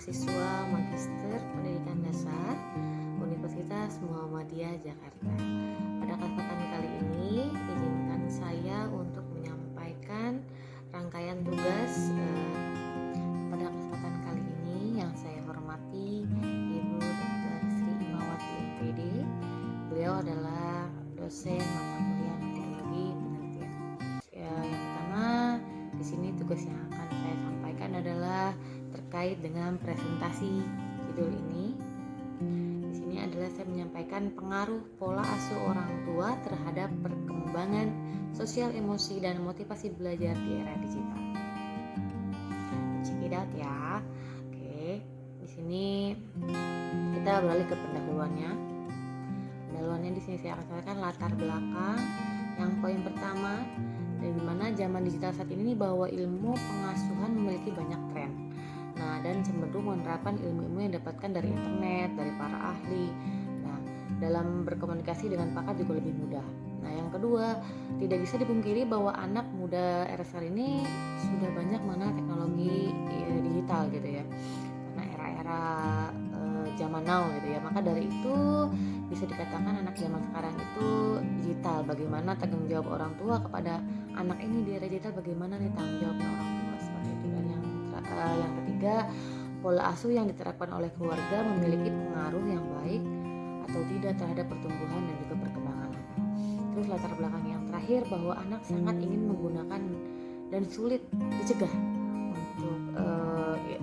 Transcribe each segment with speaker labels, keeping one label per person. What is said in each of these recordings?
Speaker 1: mahasiswa Magister Pendidikan Dasar Universitas Muhammadiyah Jakarta. Pada kesempatan kali ini, izinkan saya untuk menyampaikan rangkaian tugas pada kesempatan kali ini yang saya hormati Ibu Dr. Sri Imawati MPD. Beliau adalah dosen mata kuliah teknologi penelitian. Yang pertama, di sini tugas yang akan saya sampaikan adalah terkait dengan presentasi judul ini. Di sini adalah saya menyampaikan pengaruh pola asuh orang tua terhadap perkembangan sosial, emosi, dan motivasi belajar di era digital. Check it out ya. Oke, di sini kita beralih ke pendahuluannya. Pendahuluannya di sini saya akan sampaikan latar belakang. Yang poin pertama, dari mana zaman digital saat ini bahwa ilmu pengasuhan memiliki banyak tren. Nah, dan cenderung menerapkan ilmu-ilmu yang didapatkan dari internet, dari para ahli. Nah, dalam berkomunikasi dengan pakar juga lebih mudah. Nah, yang kedua, tidak bisa dipungkiri bahwa anak muda era sekarang ini sudah banyak mengenal teknologi digital gitu ya. Karena era-era zaman now gitu ya. Maka dari itu bisa dikatakan anak zaman sekarang itu digital. Bagaimana tanggung jawab orang tua kepada anak ini di era digital, bagaimana nih tanggung jawabnya orang tua seperti itu. Dan yang ketiga, pola asuh yang diterapkan oleh keluarga memiliki pengaruh yang baik atau tidak terhadap pertumbuhan dan juga perkembangan anak. Terus latar belakang yang terakhir, bahwa anak sangat ingin menggunakan dan sulit dicegah untuk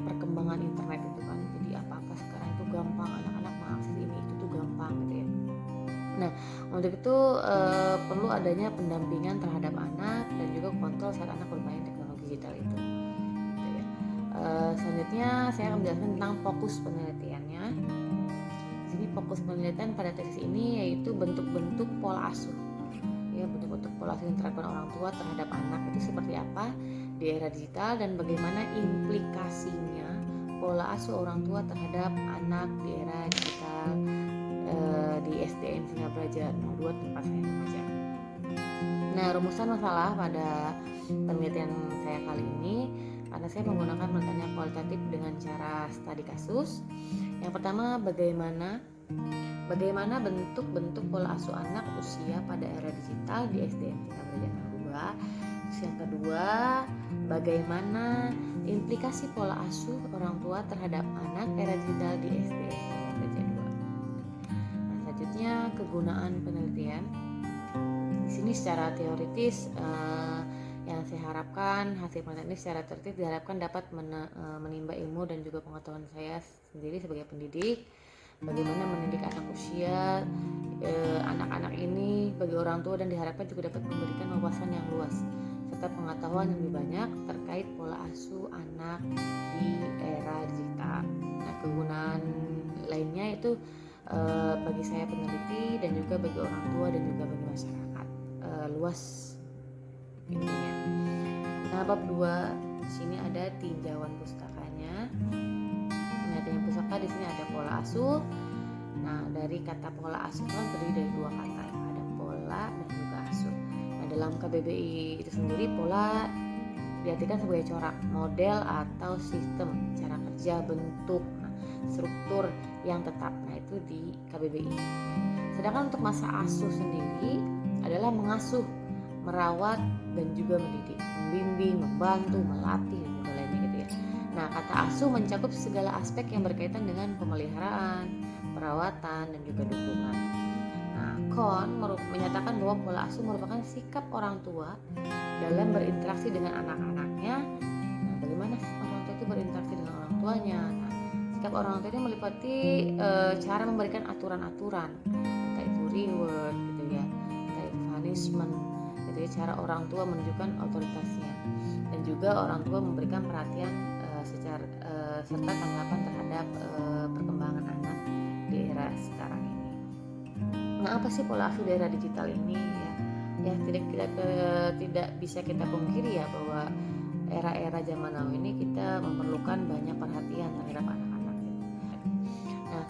Speaker 1: perkembangan internet itu kan. Jadi apa-apa sekarang itu gampang, anak-anak mengakses ini itu tuh gampang gitu ya. Nah, untuk itu perlu adanya pendampingan terhadap anak dan juga kontrol saat anak bermain teknologi digital itu. Gitu ya. Selanjutnya saya akan menjelaskan tentang fokus penelitiannya. Di sini fokus penelitian pada tesis ini yaitu bentuk-bentuk pola asuh. Ya, bentuk-bentuk pola asuh yang diterapkan orang tua terhadap anak itu seperti apa di era digital dan bagaimana implikasinya pola asuh orang tua terhadap anak di era digital di SDN Singapura 02 tempat saya mengajar. Nah, rumusan masalah pada penelitian saya kali ini, karena saya menggunakan penelitian kualitatif dengan cara studi kasus. Yang pertama, bagaimana bentuk-bentuk pola asuh anak usia pada era digital di SDN Singapura 02. Terus yang kedua, bagaimana implikasi pola asuh orang tua terhadap anak era digital di SDN Singapura 2. Nah, selanjutnya kegunaan penelitian. Di sini secara teoritis yang saya harapkan hasil penelitian ini secara teoritis diharapkan dapat menimba ilmu dan juga pengetahuan saya sendiri sebagai pendidik. Bagaimana mendidik anak usia anak-anak ini bagi orang tua, dan diharapkan juga dapat memberikan wawasan yang luas serta pengetahuan yang lebih banyak terkait pola asuh anak di era digital. Nah, kegunaan lainnya itu bagi saya peneliti dan juga bagi orang tua dan juga bagi masyarakat luas intinya. Nah, bab 2 di sini ada tinjauan pustakanya. Tinjauan pustaka di sini ada pola asuh. Nah, dari kata pola asuh kan terdiri dari dua kata, ada pola dan juga asuh. Nah, dalam KBBI itu sendiri pola diartikan sebagai corak, model atau sistem, cara kerja, bentuk, struktur yang tetap. Nah, itu di KBBI. Sedangkan untuk masa asuh sendiri adalah mengasuh, merawat dan juga mendidik, membimbing, membantu, melatih dan juga lainnya gitu ya. Nah, kata asuh mencakup segala aspek yang berkaitan dengan pemeliharaan, perawatan dan juga dukungan. Nah, Kohn menyatakan bahwa pola asuh merupakan sikap orang tua dalam berinteraksi dengan anak-anaknya. Nah, bagaimana orang tua itu berinteraksi dengan orang tuanya? Nah, sikap orang tua ini meliputi cara memberikan aturan-aturan, entah itu reward gitu ya, entah itu punishment gitu ya, cara orang tua menunjukkan otoritasnya, dan juga orang tua memberikan perhatian serta tanggapan terhadap perkembangan anak di era sekarang ini. Nah, apa sih pola asuh di era digital ini ya? Ya, tidak bisa kita pungkiri ya bahwa era-era zaman now ini kita memerlukan banyak perhatian terhadap anak-anak gitu. Nah,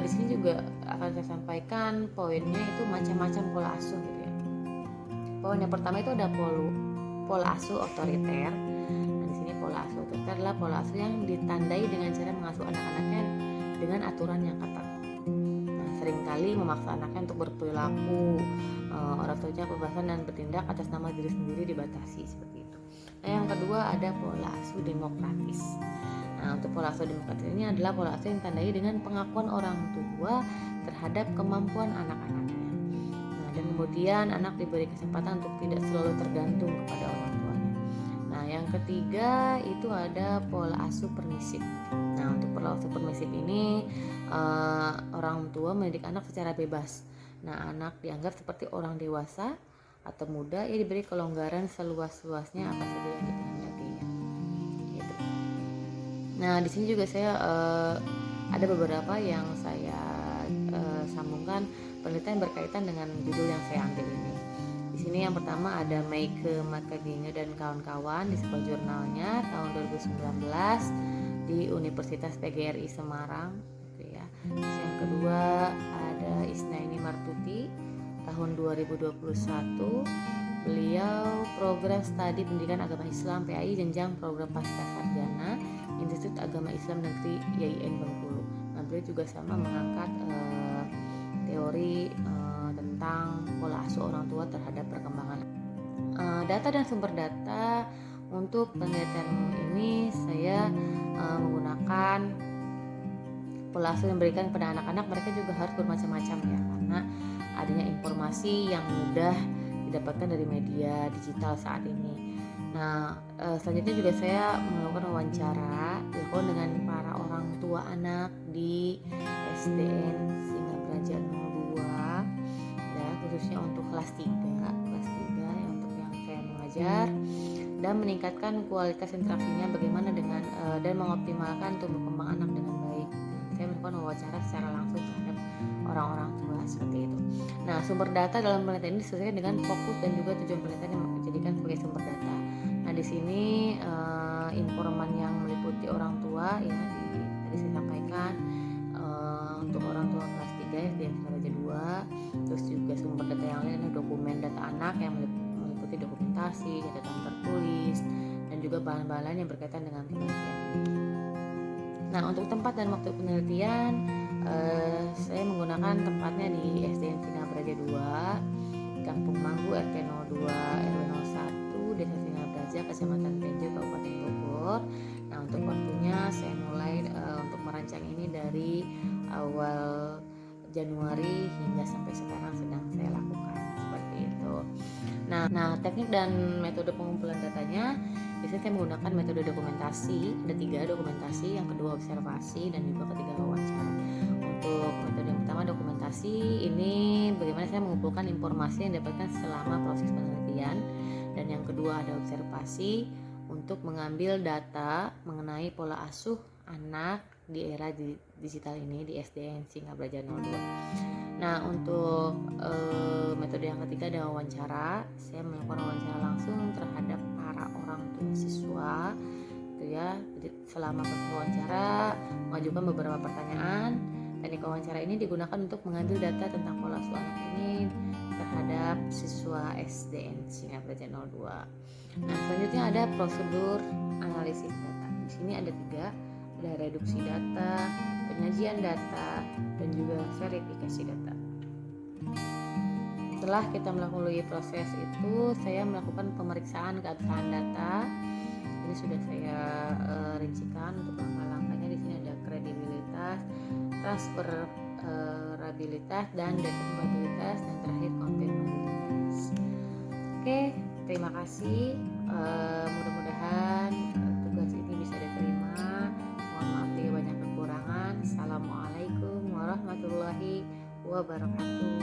Speaker 1: di sini juga akan saya sampaikan poinnya itu macam-macam pola asuh gitu ya. Poin yang pertama itu ada pola asuh otoriter. Nah, di sini pola asuh otoriter adalah adalah pola asuh yang ditandai dengan cara mengasuh anak-anaknya dengan aturan yang ketat. Nah, seringkali memaksa anaknya untuk berperilaku, orang tuanya kebebasan dan bertindak atas nama diri sendiri dibatasi seperti itu. Nah, yang kedua ada pola asuh demokratis. Nah, untuk pola asuh demokratis ini adalah pola asuh yang ditandai dengan pengakuan orang tua terhadap kemampuan anak-anaknya. Nah, dan kemudian anak diberi kesempatan untuk tidak selalu tergantung kepada orang tuanya. Nah, yang ketiga itu ada pola asuh permisif. Nah, untuk pola asuh permisif ini orang tua mendidik anak secara bebas. Nah, anak dianggap seperti orang dewasa atau muda, ia diberi kelonggaran seluas-luasnya apa saja yang dikehendakinya. Gitu. Nah, di sini juga saya ada beberapa yang saya sambungkan penelitian berkaitan dengan judul yang saya ambil ini. Di sini yang pertama ada Meike Makaginge dan kawan-kawan di sebuah jurnalnya tahun 2019 di Universitas PGRI Semarang, gitu ya. Terus yang kedua ada Isnaini Martuti tahun 2021. Beliau program studi pendidikan agama Islam PAI jenjang program pasca sarjana Institut Agama Islam Negeri IAIN Bengkulu. Nah, beliau juga sama mengangkat teori tentang pola asuh orang tua terhadap perkembangan. Data dan sumber data untuk penelitian ini saya menggunakan pola asuh yang diberikan kepada anak-anak. Mereka juga harus bermacam-macam ya, karena adanya informasi yang mudah didapatkan dari media digital saat ini. Nah, selanjutnya juga saya melakukan wawancara dilakukan dengan para orang tua anak di SDN Singabraja 02 ya, khususnya untuk kelas 3 ya, untuk yang saya mengajar, dan meningkatkan kualitas interaksinya bagaimana dengan dan mengoptimalkan tumbuh kembang anak dengan baik. Saya melakukan wawancara secara langsung terhadap orang-orang tua seperti itu. Nah, sumber data dalam penelitian ini disesuaikan dengan fokus dan juga tujuan penelitian yang dijadikan sebagai sumber data. Nah, di sini informan yang meliputi orang tua ya, tadi saya sampaikan untuk orang tua kelas 3 SD Singabraja 2. Terus juga sumber data yang lain adalah dokumen data anak yang meliputi dokumentasi, catatan tertulis, dan juga bahan-bahan lain yang berkaitan dengan penelitian. Nah, untuk tempat dan waktu penelitian saya menggunakan tempatnya di SDN Singabraja 2, Kampung Manggu RT 02 RW 01, Desa Singabraja, Kecamatan Tenjo, Kabupaten Bogor. Nah, untuk waktunya saya mulai untuk merancang ini dari awal Januari hingga sampai sekarang sedang saya lakukan seperti itu. Nah, teknik dan metode pengumpulan datanya, biasanya saya menggunakan metode dokumentasi. Ada 3 dokumentasi, yang kedua observasi, dan juga ketiga wawancara. Untuk metode yang pertama dokumentasi, ini bagaimana saya mengumpulkan informasi yang didapatkan selama proses penelitian, dan yang kedua ada observasi untuk mengambil data mengenai pola asuh anak di era digital ini di SDN Singabraja 02. Nah, untuk metode yang ketiga ada wawancara. Saya melakukan wawancara langsung terhadap para orang tua siswa, gitu ya. Jadi selama proses wawancara mengajukan beberapa pertanyaan. Teknik wawancara ini digunakan untuk mengambil data tentang pola asuh anak ini terhadap siswa SDN Singabraja 02. Nah, selanjutnya ada prosedur analisis data. Di sini ada 3, ada reduksi data, penyajian data, dan juga verifikasi data. Setelah kita melalui proses itu, saya melakukan pemeriksaan keabsahan data. Ini sudah saya rincikan untuk langkah-langkahnya. Di sini ada kredibilitas, transferabilitas, dan databilitas, dan terakhir konfirmabilitas. Oke, terima kasih. Mudah-mudahan tugas ini bisa diterima. Mohon maaf jika banyak kekurangan. Assalamualaikum warahmatullahi wabarakatuh.